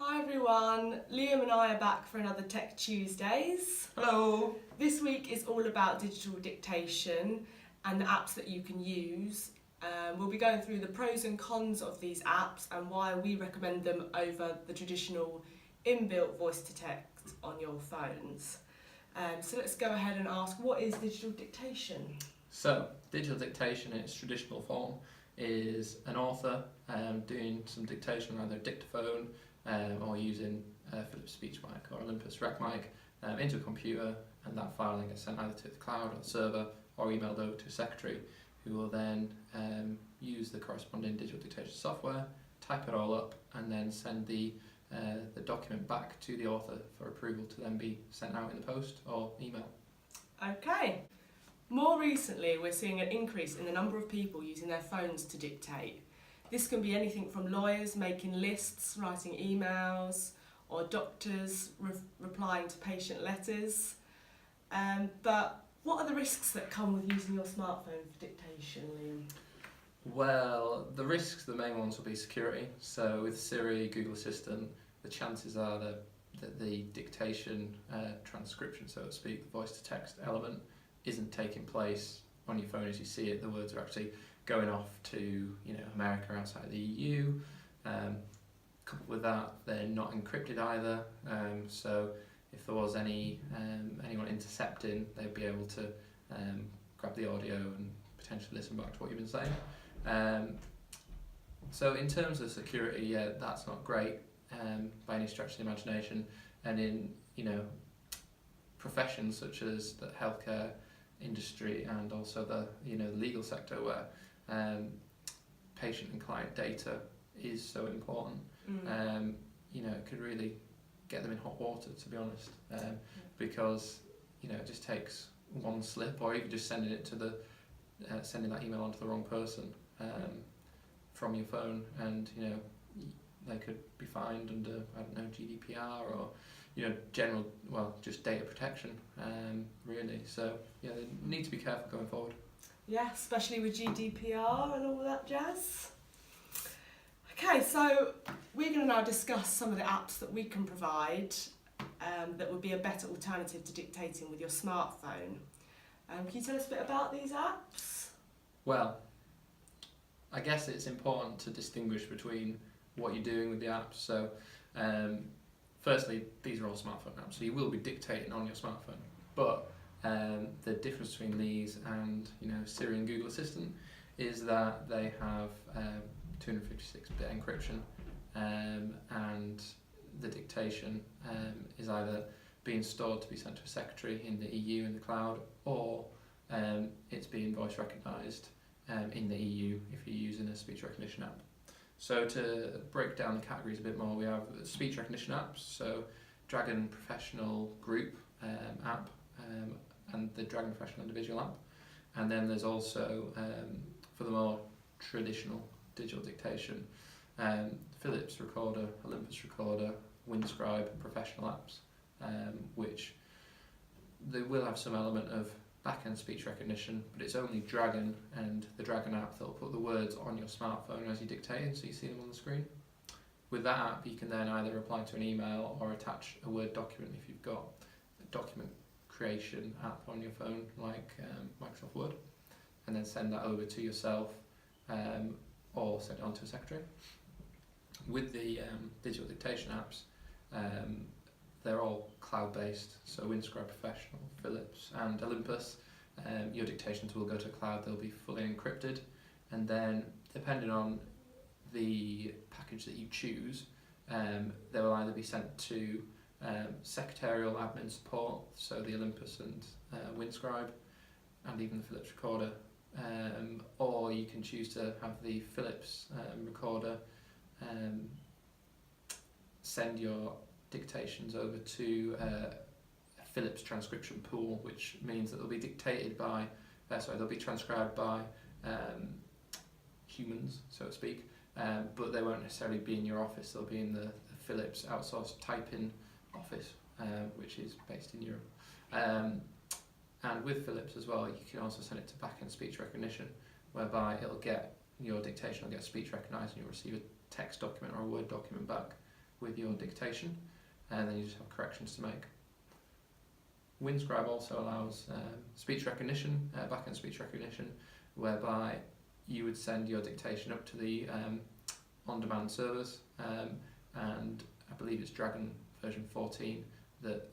Hi everyone, Liam and I are back for another Tech Tuesdays. Hello! This week is all about digital dictation and the apps that you can use. We'll be going through the pros and cons of these apps and why we recommend them over the traditional inbuilt voice to text on your phones. So let's go ahead and ask, what is digital dictation? So, digital dictation in its traditional form is an author doing some dictation, either a dictaphone or using Philips speech mic or Olympus rec mic into a computer, and that file then gets sent either to the cloud or the server or emailed over to a secretary who will then use the corresponding digital dictation software, type it all up, and then send the document back to the author for approval to then be sent out in the post or email. Okay. More recently, we're seeing an increase in the number of people using their phones to dictate. This can be anything from lawyers making lists, writing emails, or doctors replying to patient letters. But what are the risks that come with using your smartphone for dictation, Liam? Well, the main ones will be security. So with Siri, Google Assistant, the chances are that the dictation transcription, so to speak, the voice to text element, isn't taking place on your phone as you see it. The words are actually going off to America outside the EU. Coupled with that, they're not encrypted either. So if there was anyone intercepting, they'd be able to grab the audio and potentially listen back to what you've been saying. So in terms of security, yeah, that's not great by any stretch of the imagination. And in professions such as the healthcare industry and also the legal sector, where patient and client data is so important, it could really get them in hot water, to be honest, because it just takes one slip, or even just sending it to sending that email onto the wrong person from your phone, and they could be fined under GDPR or general, just data protection, really. So yeah, they need to be careful going forward. Yeah, especially with GDPR and all that jazz. Okay, so we're going to now discuss some of the apps that we can provide that would be a better alternative to dictating with your smartphone. Can you tell us a bit about these apps? Well, I guess it's important to distinguish between what you're doing with the apps. So firstly, these are all smartphone apps, so you will be dictating on your smartphone. But the difference between these and Siri and Google Assistant is that they have 256-bit encryption, and the dictation is either being stored to be sent to a secretary in the EU in the cloud, or it's being voice recognised in the EU if you're using a speech recognition app. So to break down the categories a bit more, we have speech recognition apps, so Dragon Professional Group app, and the Dragon Professional Individual app. And then there's also, for the more traditional digital dictation, Philips Recorder, Olympus Recorder, Windscribe Professional apps, which they will have some element of back-end speech recognition, but it's only Dragon and the Dragon app that'll put the words on your smartphone as you dictate, so you see them on the screen. With that app, you can then either reply to an email or attach a Word document if you've got a document creation app on your phone like Microsoft Word, and then send that over to yourself or send it on to a secretary. With the digital dictation apps, they're all cloud-based, so Windscribe Professional, Philips and Olympus, your dictations will go to cloud, they'll be fully encrypted, and then depending on the package that you choose, they will either be sent to secretarial admin support, so the Olympus and Windscribe, and even the Philips Recorder, or you can choose to have the Philips Recorder send your dictations over to a Philips transcription pool, which means that they'll be they'll be transcribed by humans, so to speak, but they won't necessarily be in your office. They'll be in the Philips outsourced typing office, which is based in Europe. And with Philips as well, you can also send it to back-end speech recognition, whereby your dictation will get speech recognised and you'll receive a text document or a Word document back, with your dictation, and then you just have corrections to make. Windscribe also allows speech recognition, back-end speech recognition, whereby you would send your dictation up to the on-demand servers, and I believe it's Dragon version 14 that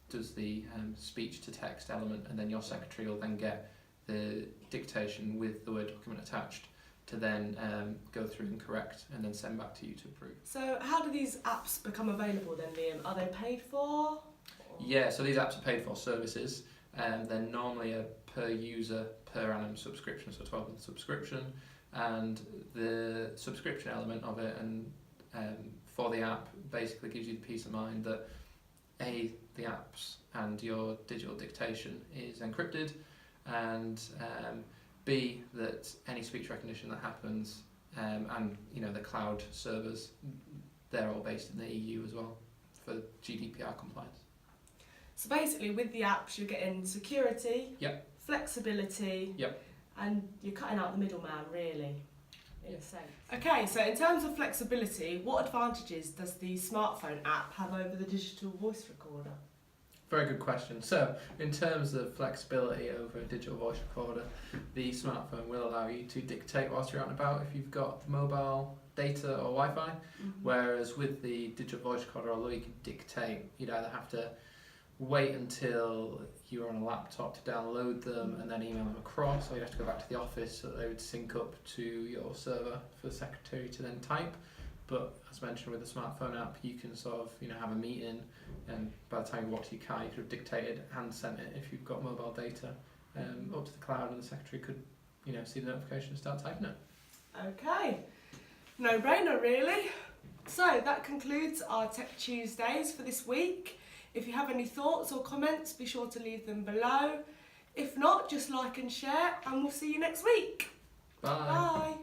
does the speech-to-text element, and then your secretary will then get the dictation with the Word document attached to then go through and correct and then send back to you to approve. So how do these apps become available then, Liam? Are they paid for? Yeah, so these apps are paid for services. They're normally a per user per annum subscription, so 12-month subscription, and the subscription element of it and for the app basically gives you the peace of mind that A, the apps and your digital dictation is encrypted, and B, that any speech recognition that happens and the cloud servers, they're all based in the EU as well for GDPR compliance. So basically with the apps you're getting security, Yep. flexibility, Yep. and you're cutting out the middleman really, in a sense. Okay, so in terms of flexibility, what advantages does the smartphone app have over the digital voice recorder? Very good question. So, in terms of flexibility over a digital voice recorder, the smartphone will allow you to dictate whilst you're out and about if you've got mobile data or Wi-Fi, whereas with the digital voice recorder, although you can dictate, you'd either have to wait until you're on a laptop to download them and then email them across, or you have to go back to the office so that they would sync up to your server for the secretary to then type. But as mentioned with the smartphone app, you can sort of have a meeting, and by the time you walk to your car, you could have dictated and sent it if you've got mobile data up to the cloud, and the secretary could see the notification and start typing it. Okay, no brainer really. So that concludes our Tech Tuesdays for this week. If you have any thoughts or comments, be sure to leave them below. If not, just like and share, and we'll see you next week. Bye. Bye.